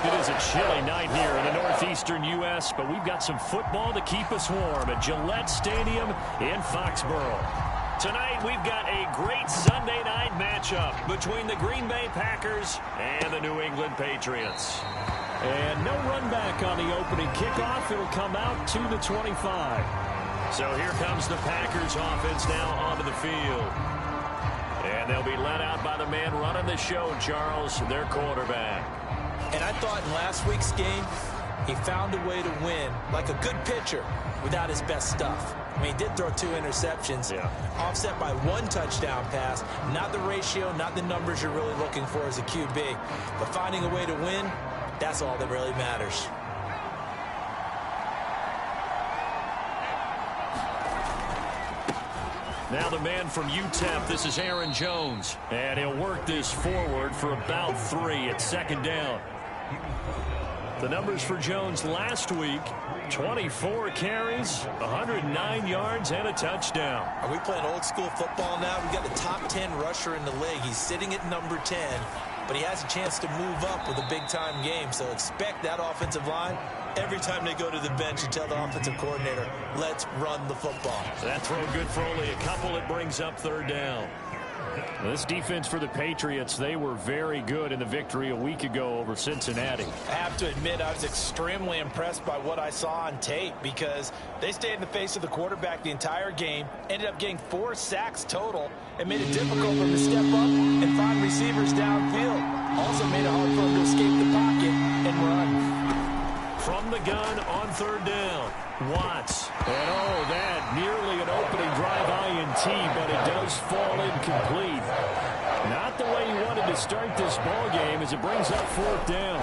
It is a chilly night here in the northeastern U.S., but we've got some football to keep us warm at Gillette Stadium in Foxborough. Tonight, we've got a great Sunday night matchup between the Green Bay Packers and the New England Patriots. And no run back on the opening kickoff. It'll come out to the 25. So here comes the Packers offense now onto the field. And they'll be led out by the man running the show, Charles, their quarterback. And I thought in last week's game, he found a way to win like a good pitcher without his best stuff. I mean, he did throw 2 interceptions, offset by 1 touchdown pass. Not the ratio, not the numbers you're really looking for as a QB. But finding a way to win, that's all that really matters. Now the man from UTEP, this is Aaron Jones. And he'll work this forward for about 3 at second down. The numbers for Jones last week, 24 carries, 109 yards, and a touchdown. Are we playing old school football now? We've got the top 10 rusher in the league. He's sitting at number 10, but he has a chance to move up with a big-time game. So expect that offensive line. Every time they go to the bench and tell the offensive coordinator, let's run the football. So that throw good for only a couple. It brings up third down. This defense for the Patriots, they were very good in the victory a week ago over Cincinnati. I have to admit, I was extremely impressed by what I saw on tape because they stayed in the face of the quarterback the entire game, ended up getting 4 sacks total, and made it difficult for him to step up and find receivers downfield. Also made it hard for him to escape the pocket and run. From the gun on third down, Watts. And oh, that nearly an opening drive INT, but it does fall incomplete. Not the way he wanted to start this ball game as it brings up fourth down.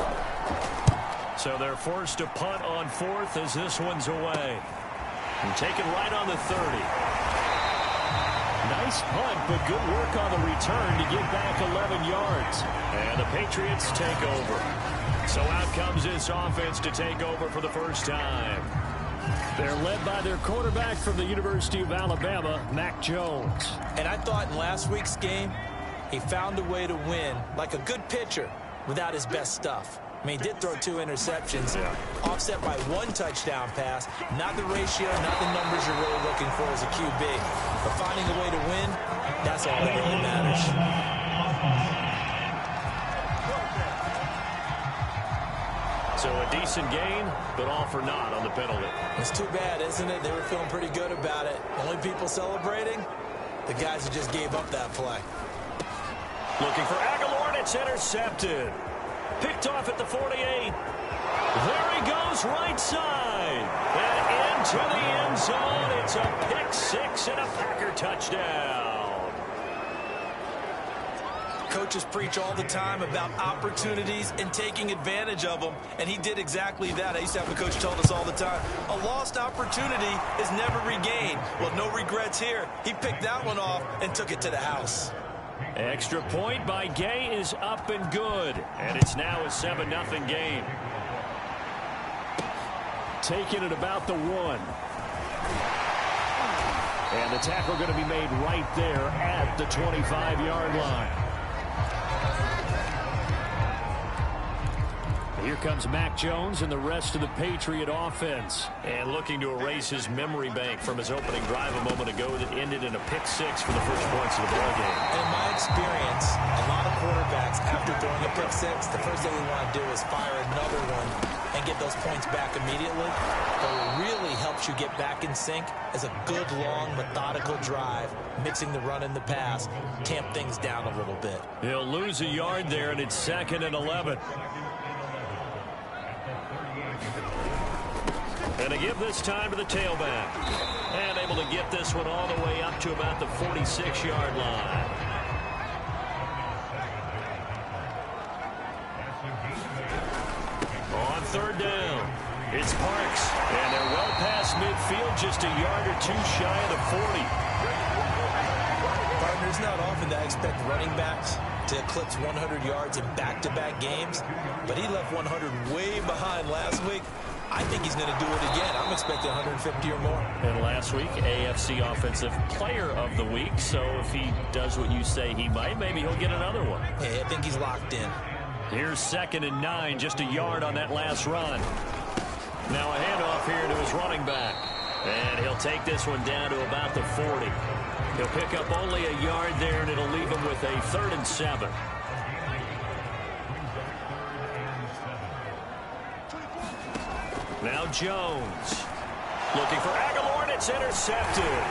So they're forced to punt on 4th as this one's away. And taken right on the 30. Nice punt, but good work on the return to get back 11 yards. And the Patriots take over. So out comes this offense to take over for the first time. They're led by their quarterback from the University of Alabama, Mac Jones. And I thought in last week's game, he found a way to win like a good pitcher without his best stuff. I mean, he did throw 2 interceptions, offset by 1 touchdown pass. Not the ratio, not the numbers you're really looking for as a QB. But finding a way to win, that's all that really matters. So a decent gain, but all for naught on the penalty. It's too bad, isn't it? They were feeling pretty good about it. Only people celebrating, the guys who just gave up that play. Looking for Aguilar, and it's intercepted. Picked off at the 48. There he goes, right side. And into the end zone. It's a pick 6 and a Packer touchdown. Coaches preach all the time about opportunities and taking advantage of them, and he did exactly that. I used to have a coach tell us all the time, a lost opportunity is never regained. Well, no regrets here. He picked that one off and took it to the house. Extra point by Gay is up and good, and it's now a 7-0 game. Taking it about the 1. And the tackle going to be made right there at the 25-yard line. Here comes Mac Jones and the rest of the Patriot offense. And looking to erase his memory bank from his opening drive a moment ago that ended in a pick 6 for the first points of the ball game. In my experience, a lot of quarterbacks, after throwing a pick 6, the first thing we want to do is fire another one and get those points back immediately. But what really helps you get back in sync is a good, long, methodical drive, mixing the run and the pass, tamp things down a little bit. He'll lose a yard there, and it's 2nd and 11. And they give this time to the tailback. And able to get this one all the way up to about the 46-yard line. On third down, it's Parks. And they're well past midfield, just a yard or 2 shy of the 40. Partner, it's not often that I expect running backs to eclipse 100 yards in back-to-back games, but he left 100 way behind last week. I think he's going to do it again. I'm expecting 150 or more. And last week, AFC Offensive Player of the Week. So if he does what you say he might, maybe he'll get another one. Hey, I think he's locked in. Here's 2nd and 9, just a yard on that last run. Now a handoff here to his running back. And he'll take this one down to about the 40. He'll pick up only a yard there, and it'll leave him with a 3rd and 7. Now Jones. Looking for Aguilar, and it's intercepted.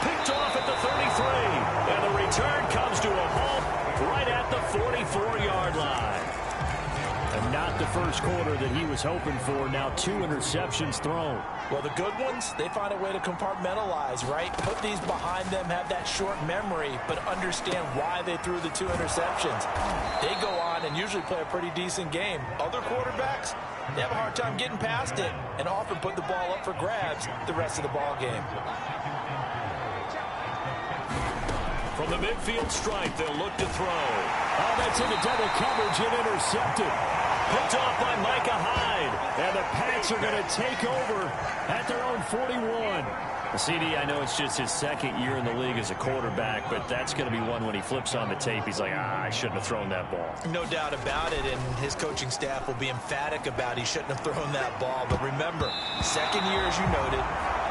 Picked off at the 33. And the return comes to a halt right at the 44-yard line. And not the first quarter that he was hoping for. Now 2 interceptions thrown. Well, the good ones, they find a way to compartmentalize, right? Put these behind them, have that short memory, but understand why they threw the 2 interceptions. They go on and usually play a pretty decent game. Other quarterbacks, they have a hard time getting past it and often put the ball up for grabs the rest of the ball game. From the midfield stripe, they'll look to throw. Oh, that's into double coverage and intercepted. Picked off by Micah Hyde. And the Pats are going to take over at their own 41. CD, I know it's just his 2nd year in the league as a quarterback, but that's going to be one when he flips on the tape. He's like, I shouldn't have thrown that ball. No doubt about it, and his coaching staff will be emphatic about he shouldn't have thrown that ball. But remember, 2nd year, as you noted,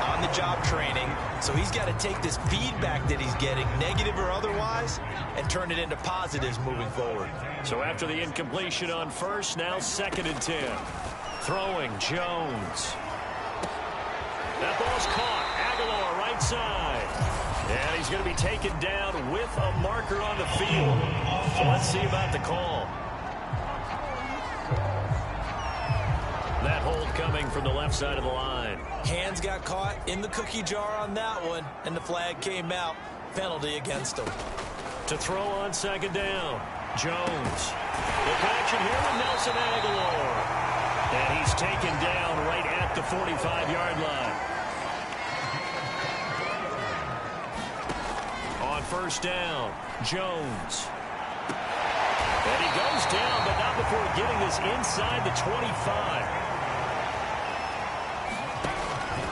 on-the-job training, so he's got to take this feedback that he's getting, negative or otherwise, and turn it into positives moving forward. So after the incompletion on first, now 2nd and 10. Throwing, Jones. That ball's caught. Aguilar, right side. And he's going to be taken down with a marker on the field. So let's see about the call. That hold coming from the left side of the line. Hands got caught in the cookie jar on that one, and the flag came out. Penalty against him. To throw on 2nd down, Jones. Look action here with Nelson Aguilar. And he's taken down right at the 45-yard line. On 1st down, Jones. And he goes down, but not before getting this inside the 25.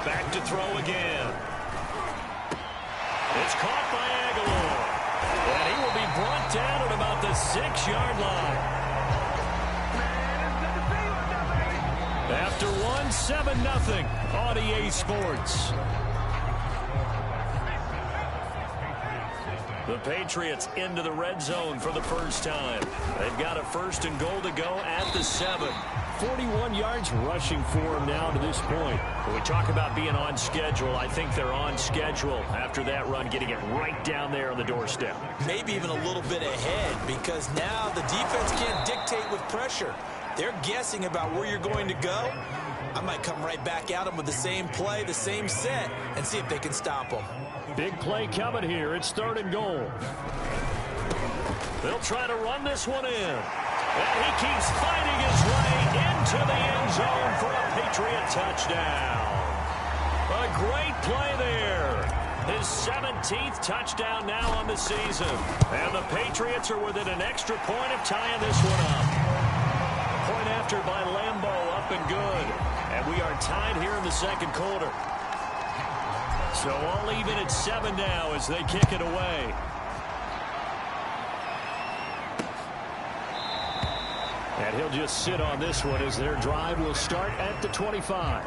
Back to throw again. It's caught by Aguilar. And he will be brought down at about the 6-yard line. After 7-0 on EA Sports. The Patriots into the red zone for the first time. They've got a 1st and goal to go at the 7. 41 yards rushing for them now to this point. When we talk about being on schedule, I think they're on schedule after that run, getting it right down there on the doorstep. Maybe even a little bit ahead, because now the defense can't dictate with pressure. They're guessing about where you're going to go. I might come right back at them with the same play, the same set, and see if they can stop them. Big play coming here. It's 3rd and goal. They'll try to run this one in. And he keeps fighting his way into the end zone for a Patriot touchdown. A great play there. His 17th touchdown now on the season. And the Patriots are within an extra point of tying this one up. Point after by Lambeau, up and good. And we are tied here in the 2nd quarter. So all even at 7 now as they kick it away. And he'll just sit on this one as their drive will start at the 25.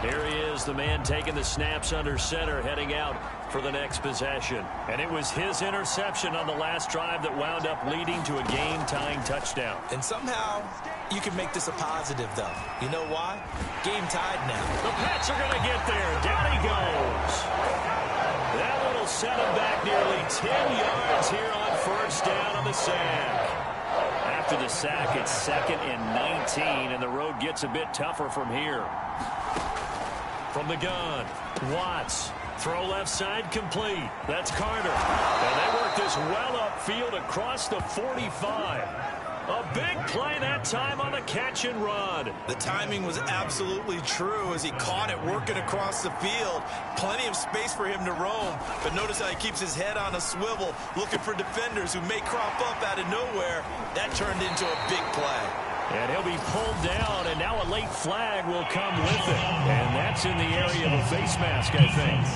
Here he is, the man taking the snaps under center, heading out for the next possession. And it was his interception on the last drive that wound up leading to a game-tying touchdown. And somehow you can make this a positive, though. You know why? Game tied now. The Pats are going to get there. Down he goes. That one will set him back nearly 10 yards here on 1st down on the sack. After the sack, it's 2nd and 19, and the road gets a bit tougher from here. From the gun, Watts. Throw left side complete. That's Carter. And they work this well upfield across the 45. A big play that time on the catch and run. The timing was absolutely true as he caught it working across the field. Plenty of space for him to roam. But notice how he keeps his head on a swivel, looking for defenders who may crop up out of nowhere. That turned into a big play. And he'll be pulled down, and now a late flag will come with it. And that's in the area of a face mask, I think.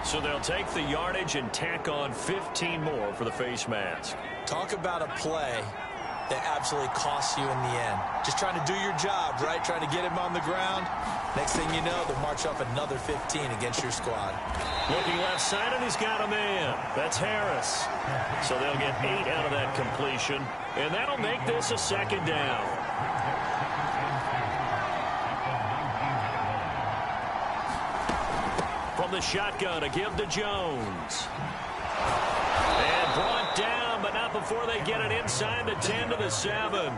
So they'll take the yardage and tack on 15 more for the face mask. Talk about a play that absolutely costs you in the end. Just trying to do your job, right? Trying to get him on the ground. Next thing you know, they'll march up another 15 against your squad. Looking left side, and he's got a man. That's Harris. So they'll get 8 out of that completion, and that'll make this a second down. From the shotgun, a give to Jones. And brought down, but not before they get it inside the 10 to the 7.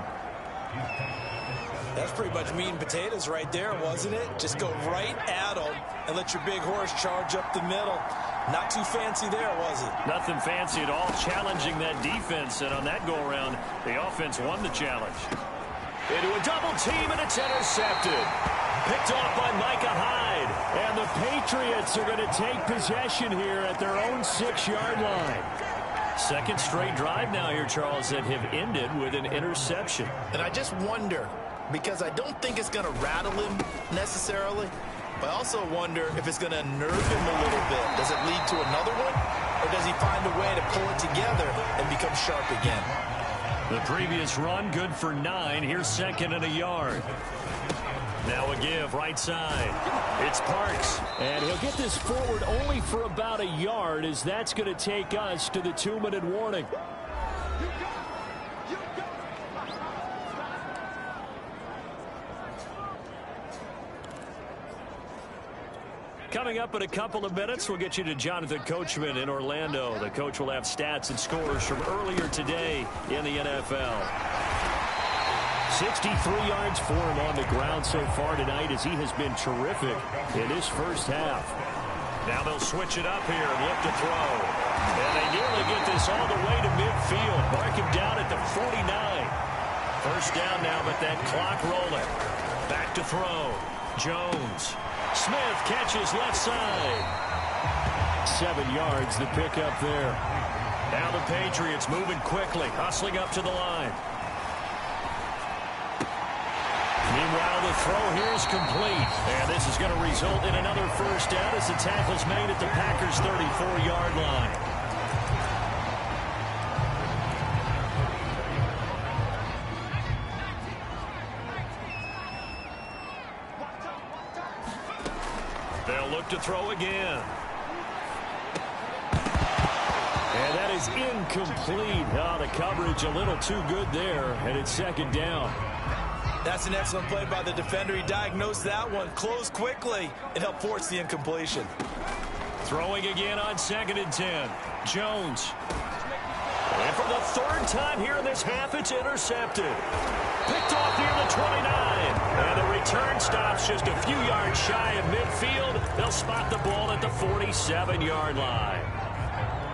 That's pretty much meat and potatoes right there, wasn't it? Just go right at them and let your big horse charge up the middle. Not too fancy there, was it? Nothing fancy at all, challenging that defense, and on that go-around, the offense won the challenge. Into a double team, and it's intercepted. Picked off by Micah Hyde. And the Patriots are going to take possession here at their own 6-yard line. Second straight drive now here, Charles, that have ended with an interception. And I just wonder, because I don't think it's going to rattle him necessarily, but I also wonder if it's going to nerve him a little bit. Does it lead to another one? Or does he find a way to pull it together and become sharp again? The previous run, good for 9. Here's second and a yard. Now a give, right side. It's Parks. And he'll get this forward only for about a yard, as that's going to take us to the 2-minute warning. Coming up in a couple of minutes, we'll get you to Jonathan Coachman in Orlando. The coach will have stats and scores from earlier today in the NFL. 63 yards for him on the ground so far tonight, as he has been terrific in this first half. Now they'll switch it up here and look to throw. And they nearly get this all the way to midfield. Mark him down at the 49. First down now, but that clock rolling. Back to throw. Jones. Smith catches left side. 7 yards, the pickup there. Now the Patriots moving quickly, hustling up to the line. Meanwhile, the throw here is complete. And this is going to result in another first down as the tackle's made at the Packers' 34-yard line. They'll look to throw again. And that is incomplete. Oh, the coverage a little too good there, and it's second down. That's an excellent play by the defender. He diagnosed that one, closed quickly, and helped force the incompletion. Throwing again on 2nd and 10. Jones. And for the third time here in this half, it's intercepted. Picked off near the 29. And the return stops just a few yards shy of midfield. They'll spot the ball at the 47-yard line.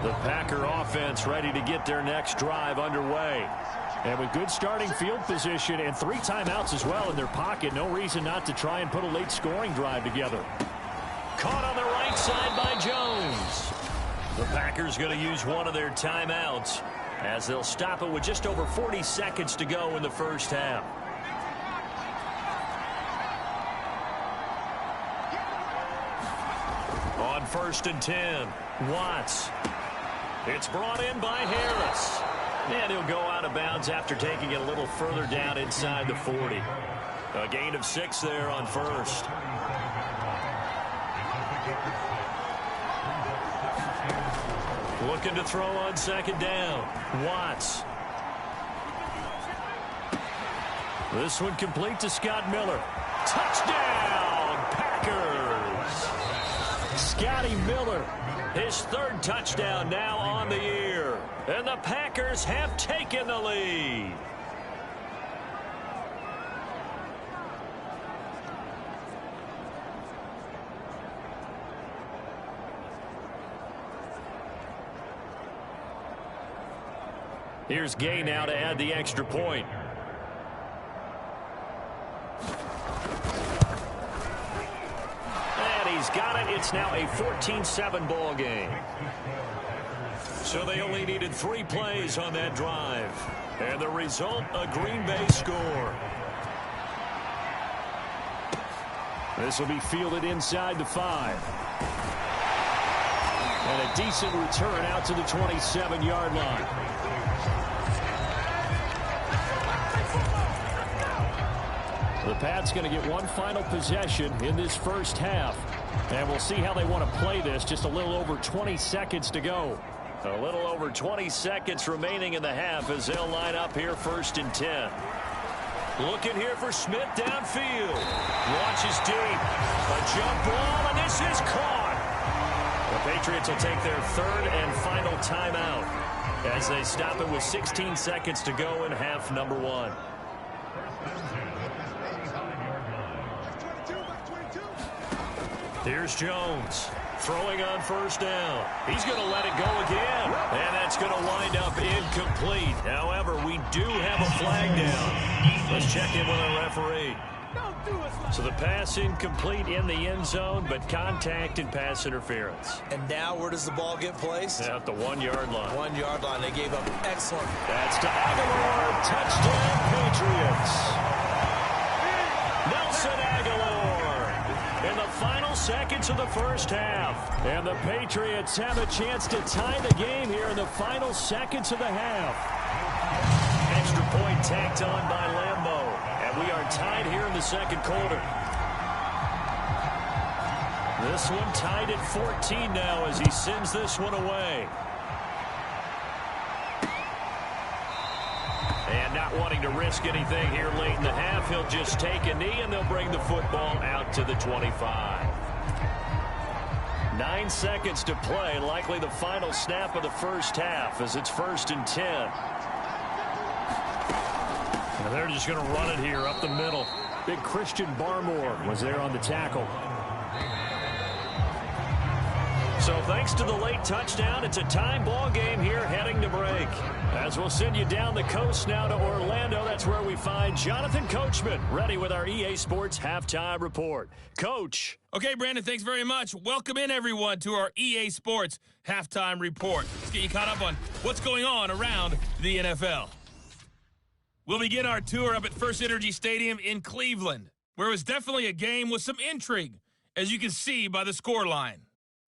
The Packer offense ready to get their next drive underway. And with good starting field position and 3 timeouts as well in their pocket, no reason not to try and put a late scoring drive together. Caught on the right side by Jones. The Packers going to use one of their timeouts as they'll stop it with just over 40 seconds to go in the first half. On 1st and 10, Watts. It's brought in by Harris. And he'll go out of bounds after taking it a little further down inside the 40. A gain of 6 there on first. Looking to throw on 2nd down. Watts. This one complete to Scott Miller. Touchdown, Packers! Scotty Miller. His 3rd touchdown now on the year. And the Packers have taken the lead. Here's Gay now to add the extra point. And he's got it. It's now a 14-7 ball game. So they only needed 3 plays on that drive. And the result, a Green Bay score. This will be fielded inside the 5. And a decent return out to the 27-yard line. The Pats going to get one final possession in this first half. And we'll see how they want to play this. Just a little over 20 seconds to go. A little over 20 seconds remaining in the half as they'll line up here 1st and 10. Looking here for Smith downfield. Launches deep. A jump ball, and this is caught. The Patriots will take their 3rd and final timeout as they stop it with 16 seconds to go in half number 1. Here's Jones. Throwing on 1st down. He's going to let it go again. And that's going to wind up incomplete. However, we do have a flag down. Let's check in with our referee. So the pass incomplete in the end zone, but contact and pass interference. And now where does the ball get placed? At the 1-yard line. 1-yard line. They gave up excellent. That's to Aguilar. Touchdown, Patriots. Nelson Aguilar in the final seconds of the first half. And the Patriots have a chance to tie the game here in the final seconds of the half. Extra point tacked on by Lambeau. And we are tied here in the second quarter. This one tied at 14 now as he sends this one away. And not wanting to risk anything here late in the half, he'll just take a knee and they'll bring the football out to the 25. 9 seconds to play, likely the final snap of the first half as it's 1st and 10. And they're just going to run it here up the middle. Big Christian Barmore was there on the tackle. So thanks to the late touchdown, it's a time ball game here heading to break. As we'll send you down the coast now to Orlando, that's where we find Jonathan Coachman ready with our EA Sports Halftime Report. Coach. Okay, Brandon, thanks very much. Welcome in, everyone, to our EA Sports Halftime Report. Let's get you caught up on what's going on around the NFL. We'll begin our tour up at First Energy Stadium in Cleveland, where it was definitely a game with some intrigue, as you can see by the scoreline.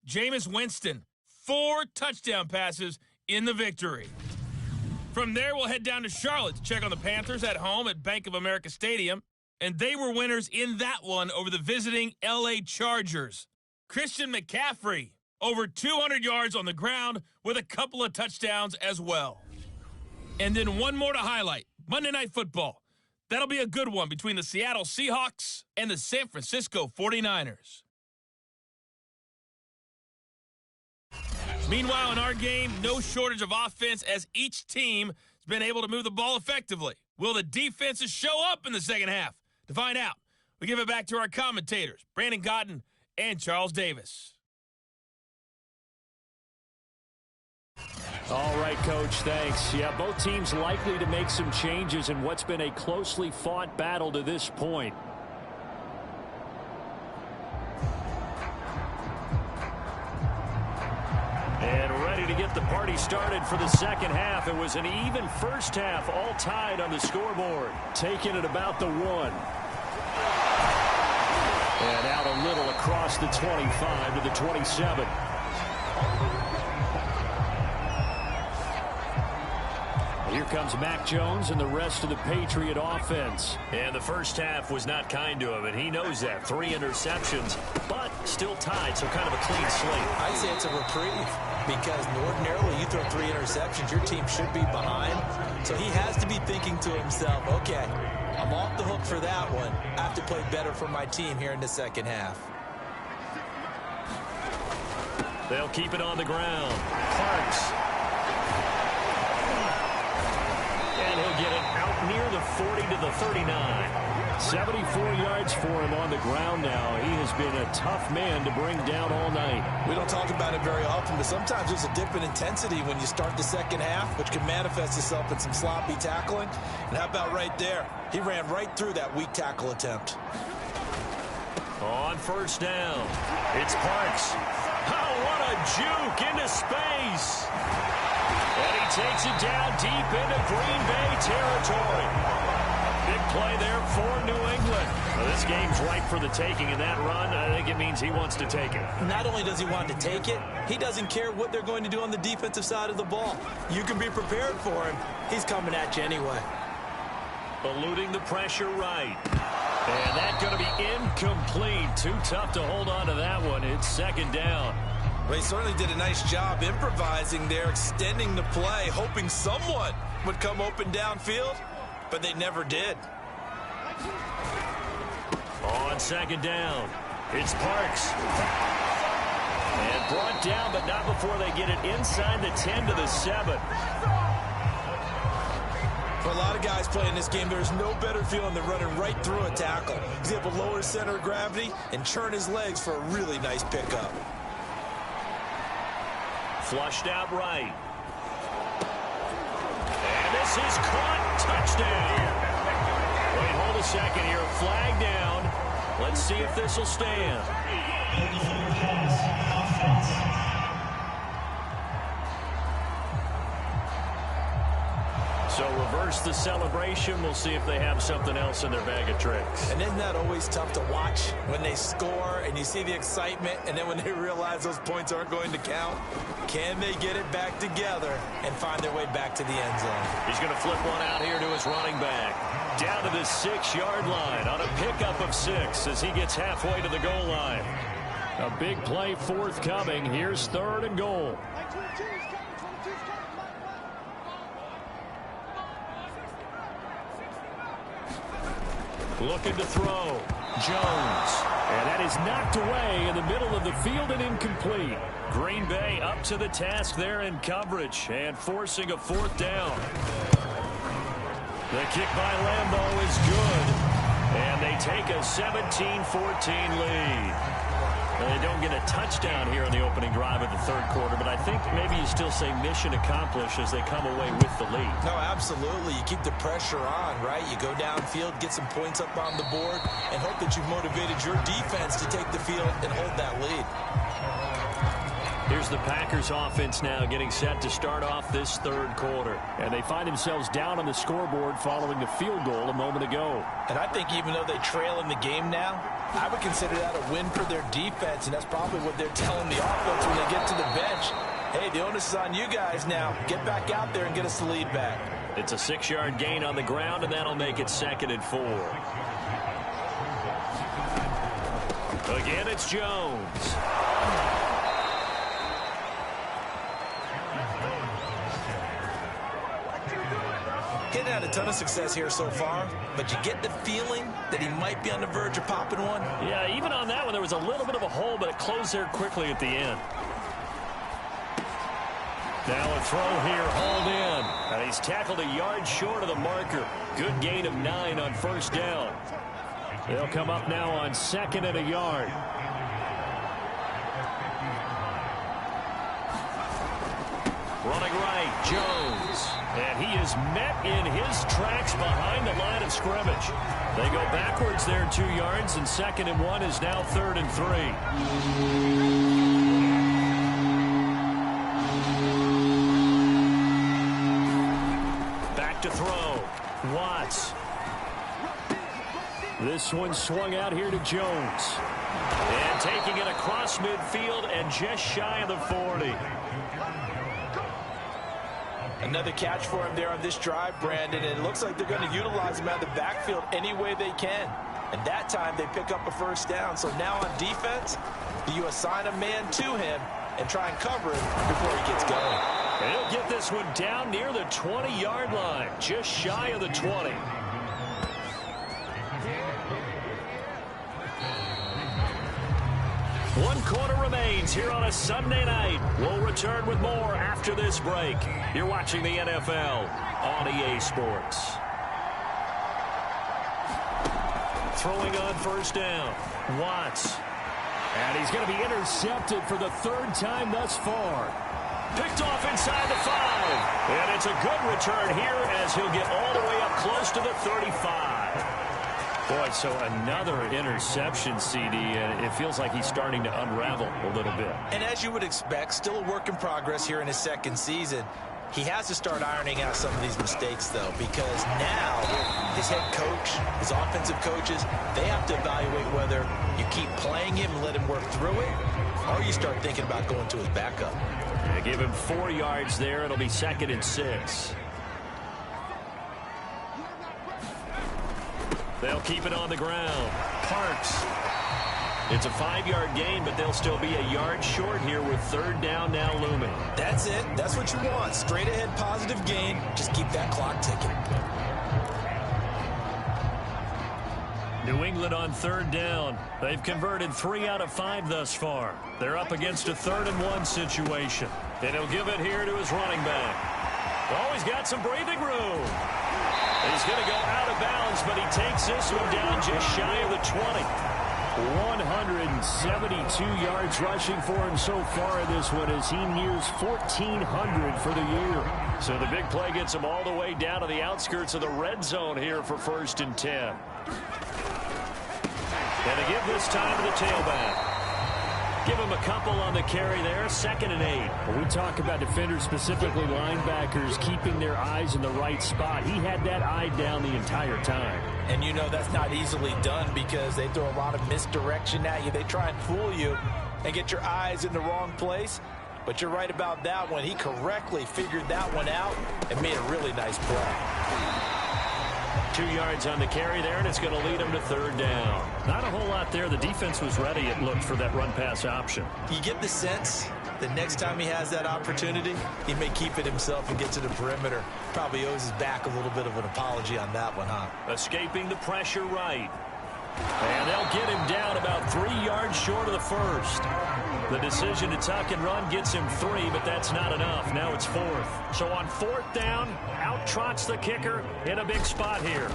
Jameis Winston, 4 touchdown passes in the victory. From there, we'll head down to Charlotte to check on the Panthers at home at Bank of America Stadium, and they were winners in that one over the visiting L.A. Chargers. Christian McCaffrey, over 200 yards on the ground with a couple of touchdowns as well. And then one more to highlight, Monday Night Football. That'll be a good one between the Seattle Seahawks and the San Francisco 49ers. Meanwhile, in our game, no shortage of offense as each team has been able to move the ball effectively. Will the defenses show up in the second half? To find out, we give it back to our commentators, Brandon Cotton and Charles Davis. All right, Coach, thanks. Yeah, both teams likely to make some changes in what's been a closely fought battle to this point. And ready to get the party started for the second half. It was an even first half, all tied on the scoreboard. Taking it about the 1. And out a little across the 25 to the 27. Here comes Mac Jones and the rest of the Patriot offense. And the first half was not kind to him, and he knows that. 3 interceptions, but still tied, so kind of a clean slate. I'd say it's a reprieve because ordinarily you throw 3 interceptions, your team should be behind. So he has to be thinking to himself, okay, I'm off the hook for that one. I have to play better for my team here in the second half. They'll keep it on the ground. Parks. And he'll get it out near the 40 to the 39. 74 yards for him on the ground now. He has been a tough man to bring down all night. We don't talk about it very often, but sometimes there's a dip in intensity when you start the second half, which can manifest itself in some sloppy tackling. And how about right there? He ran right through that weak tackle attempt. On first down, it's Parks. Oh, what a juke into space. And he takes it down deep into Green Bay territory. big play there for New England. Well, this game's ripe for the taking, and that run, I think it means he wants to take it. Not only does he want to take it, he doesn't care what they're going to do on the defensive side of the ball. You can be prepared for him. He's coming at you anyway. Eluding the pressure right. And that's going to be incomplete. Too tough to hold on to that one. It's second down. Well, he certainly did a nice job improvising there, extending the play, hoping someone would come open downfield, but they never did. On second down, it's Parks. And brought down, but not before they get it inside the 10 to the 7. For a lot of guys playing this game, there's no better feeling than running right through a tackle. He's able to lower his center of gravity and churn his legs for a really nice pickup. Flushed out right. And this is caught. Touchdown. Wait, hold a second here. Flag down. Let's see if this will stand. So reverse the celebration. We'll see if they have something else in their bag of tricks. And isn't that always tough to watch when they score and you see the excitement, and then when they realize those points aren't going to count? Can they get it back together and find their way back to the end zone? He's going to flip one out here to his running back. Down to the 6-yard line on a pickup of 6 as he gets halfway to the goal line. A big play forthcoming. Here's 3rd and goal. Looking to throw. Jones. And that is knocked away in the middle of the field and incomplete. Green Bay up to the task there in coverage and forcing a 4th down. The kick by Lambeau is good. And they take a 17-14 lead. Well, they don't get a touchdown here in the opening drive of the 3rd quarter, but I think maybe you still say mission accomplished as they come away with the lead. No, absolutely. You keep the pressure on, right? You go downfield, get some points up on the board, and hope that you've motivated your defense to take the field and hold that lead. Here's the Packers offense now getting set to start off this 3rd quarter. And they find themselves down on the scoreboard following the field goal a moment ago. And I think even though they trail in the game now, I would consider that a win for their defense, and that's probably what they're telling the offense when they get to the bench. Hey, the onus is on you guys now. Get back out there and get us the lead back. It's a 6-yard gain on the ground, and that'll make it 2nd and 4. Again, it's Jones. He's had a ton of success here so far, but you get the feeling that he might be on the verge of popping one. Yeah, even on that one, there was a little bit of a hole, but it closed there quickly at the end. Now a throw here, hauled in. And he's tackled a yard short of the marker. Good gain of 9 on 1st down. They'll come up now on 2nd and a yard. Running right, Jones. And he is met in his tracks behind the line of scrimmage. They go backwards there 2 yards, and 2nd and 1 is now 3rd and 3. Back to throw. Watts. This one swung out here to Jones. And taking it across midfield and just shy of the 40. Another catch for him there on this drive, Brandon, and it looks like they're going to utilize him out of the backfield any way they can. And that time they pick up a 1st down. So now on defense, you assign a man to him and try and cover him before he gets going. And he'll get this one down near the 20-yard line, just shy of the 20. One quarter remains here on a Sunday night. We'll return with more after this break. You're watching the NFL on EA Sports. Throwing on 1st down. Watts. And he's going to be intercepted for the 3rd time thus far. Picked off inside the 5. And it's a good return here as he'll get all the way up close to the 35. Boy, so another interception, CD, and it feels like he's starting to unravel a little bit. And as you would expect, still a work in progress here in his 2nd season. He has to start ironing out some of these mistakes, though, because now his head coach, his offensive coaches, they have to evaluate whether you keep playing him and let him work through it, or you start thinking about going to his backup. They give him 4 yards there. It'll be 2nd and 6. They'll keep it on the ground. Parks. It's a 5-yard gain, but they'll still be a yard short here with 3rd down now looming. That's it. That's what you want. Straight ahead positive gain. Just keep that clock ticking. New England on 3rd down. They've converted 3 out of 5 thus far. They're up against a 3rd and 1 situation. And he'll give it here to his running back. Oh, he's got some breathing room. He's going to go out of bounds, but he takes this one down just shy of the 20. 172 yards rushing for him so far in this one as he nears 1,400 for the year. So the big play gets him all the way down to the outskirts of the red zone here for 1st and 10. And they give this time to the tailback. Give him a couple on the carry there. 2nd and 8. When we talk about defenders, specifically linebackers, keeping their eyes in the right spot, he had that eye down the entire time. And you know that's not easily done because they throw a lot of misdirection at you. They try and fool you and get your eyes in the wrong place. But you're right about that one. He correctly figured that one out and made a really nice play. 2 yards on the carry there, and it's going to lead him to 3rd down. Not a whole lot there. The defense was ready, it looked, for that run-pass option. You get the sense the next time he has that opportunity, he may keep it himself and get to the perimeter. Probably owes his back a little bit of an apology on that one, huh? Escaping the pressure right. And they'll get him down about 3 yards short of the 1st. The decision to tuck and run gets him 3, but that's not enough. Now it's 4th. So on 4th down, out trots the kicker in a big spot here.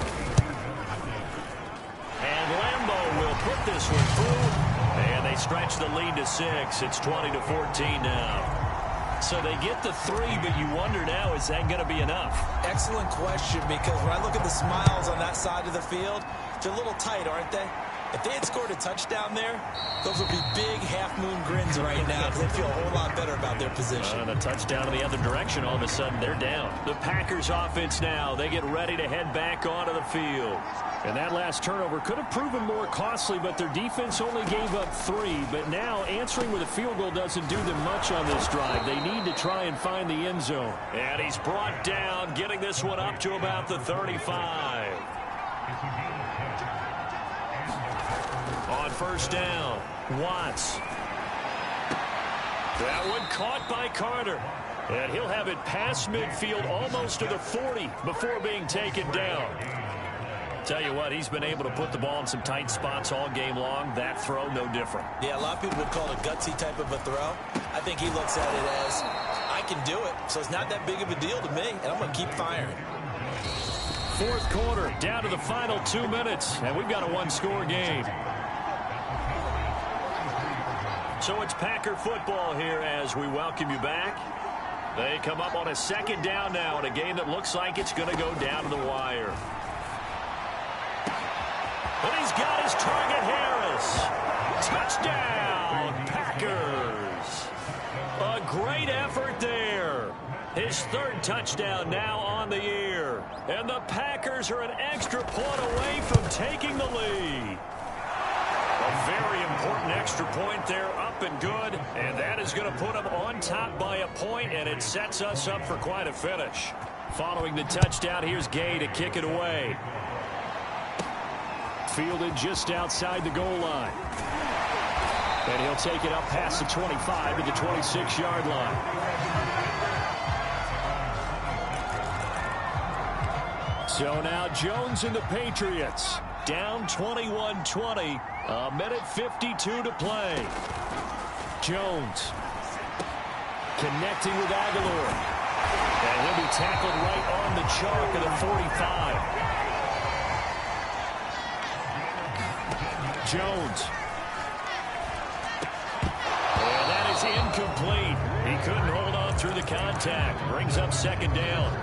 And Lambeau will put this one through. And they stretch the lead to 6. It's 20-14 now. So they get the 3, but you wonder now, is that going to be enough? Excellent question, because when I look at the smiles on that side of the field, they're a little tight, aren't they? If they had scored a touchdown there, those would be big half-moon grins right now because they feel a whole lot better about their position. And a touchdown in the other direction, all of a sudden they're down. The Packers offense now, they get ready to head back onto the field. And that last turnover could have proven more costly, but their defense only gave up 3. But now answering with a field goal doesn't do them much on this drive. They need to try and find the end zone. And he's brought down, getting this one up to about the 35. On 1st down, Watts. That one caught by Carter. And he'll have it past midfield almost to the 40 before being taken down. Tell you what, he's been able to put the ball in some tight spots all game long. That throw, no different. Yeah, a lot of people would call it a gutsy type of a throw. I think he looks at it as, I can do it, so it's not that big of a deal to me, and I'm going to keep firing. 4th quarter, down to the final 2 minutes, and we've got a 1-score game. So it's Packer football here as we welcome you back. They come up on a 2nd down now in a game that looks like it's going to go down to the wire. But he's got his target, Harris. Touchdown, Packers. A great effort there. His 3rd touchdown now on the year. And the Packers are an extra point away from taking the lead. A very important extra point there, up and good. And that is going to put them on top by a point, and it sets us up for quite a finish. Following the touchdown, here's Gay to kick it away. Fielded just outside the goal line. And he'll take it up past the 25 to the 26-yard line. So now Jones and the Patriots down 21-20. A minute 52 to play. Jones connecting with Aguilar. And he'll be tackled right on the chalk of the 45. Jones. And that is incomplete. He couldn't hold on through the contact. Brings up 2nd down.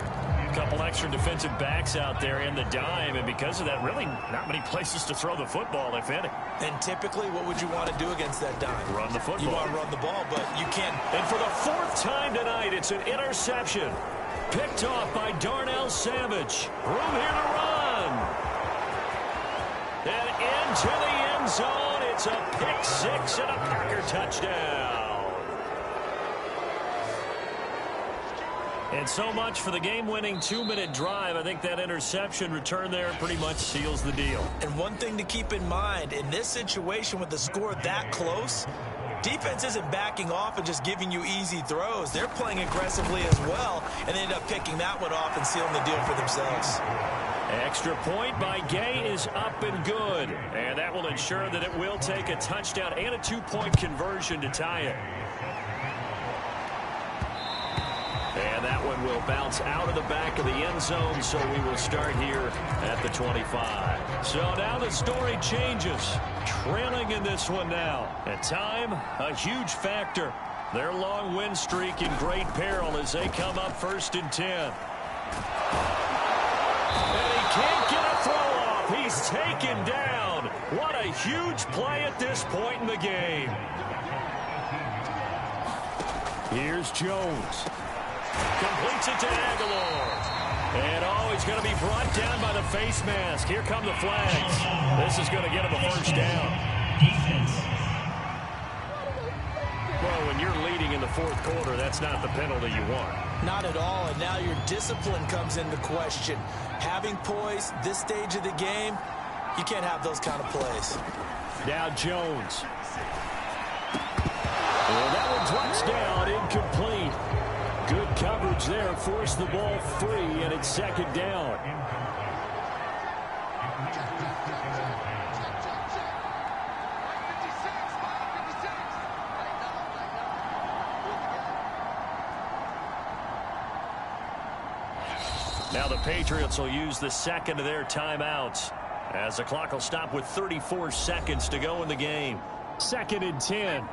A couple extra defensive backs out there in the dime, and because of that, really not many places to throw the football, if any. And typically, what would you want to do against that dime? Run the football. You want to run the ball, but you can't. And for the 4th time tonight, it's an interception. Picked off by Darnell Savage. Room here to run. And into the end zone. It's a pick six and a Packer touchdown. And so much for the game-winning 2-minute drive. I think that interception return there pretty much seals the deal. And one thing to keep in mind, in this situation with the score that close, defense isn't backing off and just giving you easy throws. They're playing aggressively as well, and they end up picking that one off and sealing the deal for themselves. Extra point by Gay is up and good. And that will ensure that it will take a touchdown and a 2-point conversion to tie it. And that one will bounce out of the back of the end zone, so we will start here at the 25. So now the story changes. Trailing in this one now. At time, a huge factor. Their long win streak in great peril as they come up 1st and 10. And he can't get a throw off. He's taken down. What a huge play at this point in the game. Here's Jones. Completes it to Aguilar. And he's going to be brought down by the face mask. Here come the flags. This is going to get him a first down. Well, when you're leading in the 4th quarter, that's not the penalty you want. Not at all, and now your discipline comes into question. Having poise this stage of the game, you can't have those kind of plays. Now Jones. And that one drops down, incomplete. Good coverage there, forced the ball free, and it's 2nd down. Now the Patriots will use the 2nd of their timeouts as the clock will stop with 34 seconds to go in the game. 2nd and 10.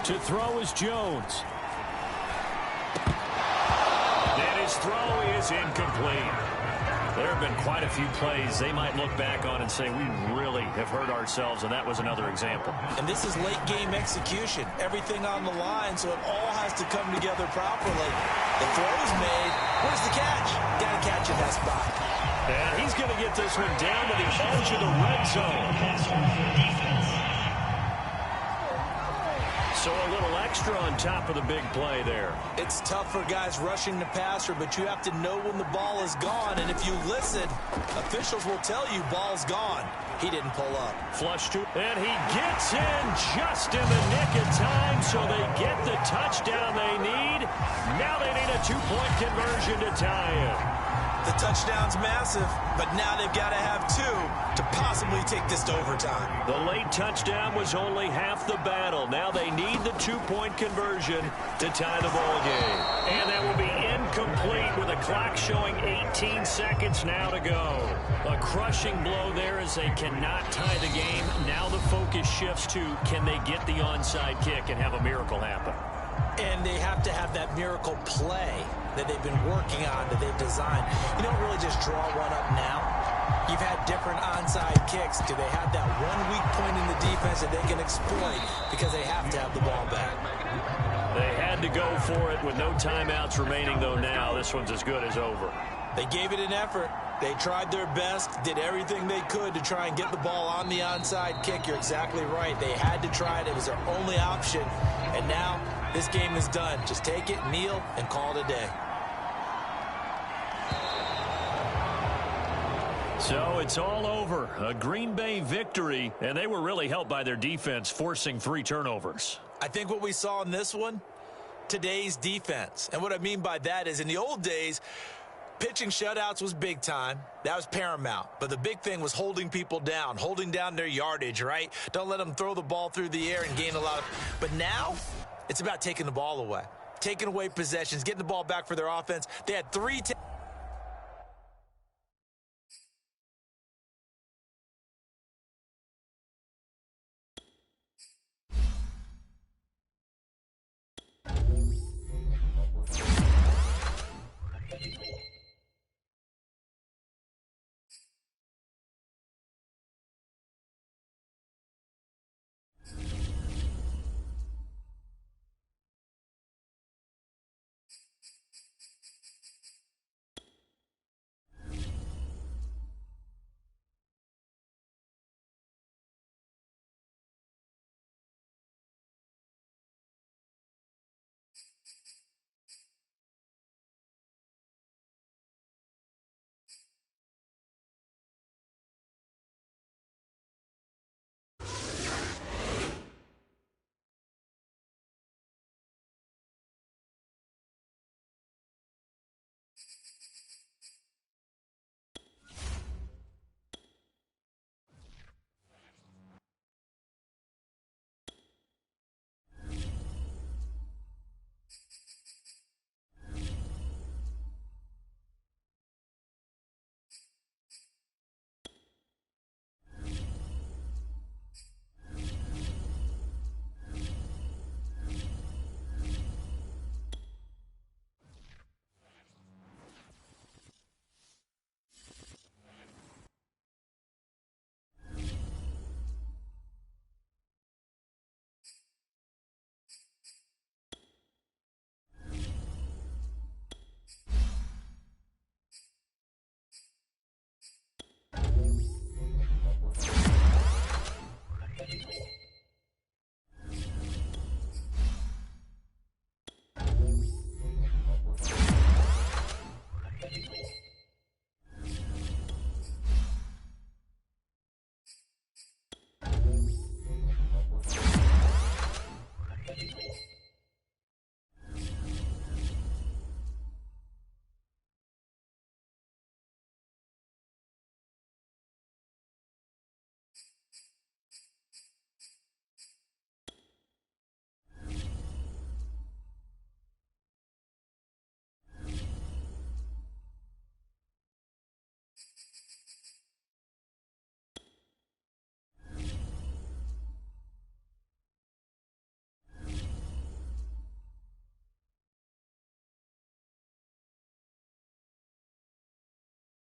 To throw is Jones. And his throw is incomplete. There have been quite a few plays they might look back on and say, we really have hurt ourselves, and that was another example. And this is late game execution. Everything on the line, so it all has to come together properly. The throw's made. Where's the catch? Got to catch in that spot. And he's going to get this one down to the edge of the red zone. So a little extra on top of the big play there. It's tough for guys rushing the passer, but you have to know when the ball is gone. And if you listen, officials will tell you ball's gone. He didn't pull up. Flush to, and he gets in just in the nick of time, so they get the touchdown they need. Now they need a 2-point conversion to tie it. The touchdown's massive, but now they've got to have 2 to possibly take this to overtime. The late touchdown was only half the battle. Now they need the 2-point conversion to tie the ball game. And that will be incomplete with a clock showing 18 seconds now to go. A crushing blow there as they cannot tie the game. Now the focus shifts to, can they get the onside kick and have a miracle happen? And they have to have that miracle play that they've been working on, that they've designed. You don't really just draw one up now. You've had different onside kicks. Do they have that one weak point in the defense that they can exploit because they have to have the ball back? They had to go for it with no timeouts remaining, though now this one's as good as over. They gave it an effort. They tried their best, did everything they could to try and get the ball on the onside kick. You're exactly right. They had to try it. It was their only option. And now this game is done. Just take it, kneel, and call it a day. So it's all over. A Green Bay victory, and they were really helped by their defense, forcing 3 turnovers. I think what we saw in this one, today's defense. And what I mean by that is in the old days, pitching shutouts was big time. That was paramount. But the big thing was holding people down, holding down their yardage, right? Don't let them throw the ball through the air and gain a lot of... But now, it's about taking the ball away. Taking away possessions, getting the ball back for their offense. They had 3...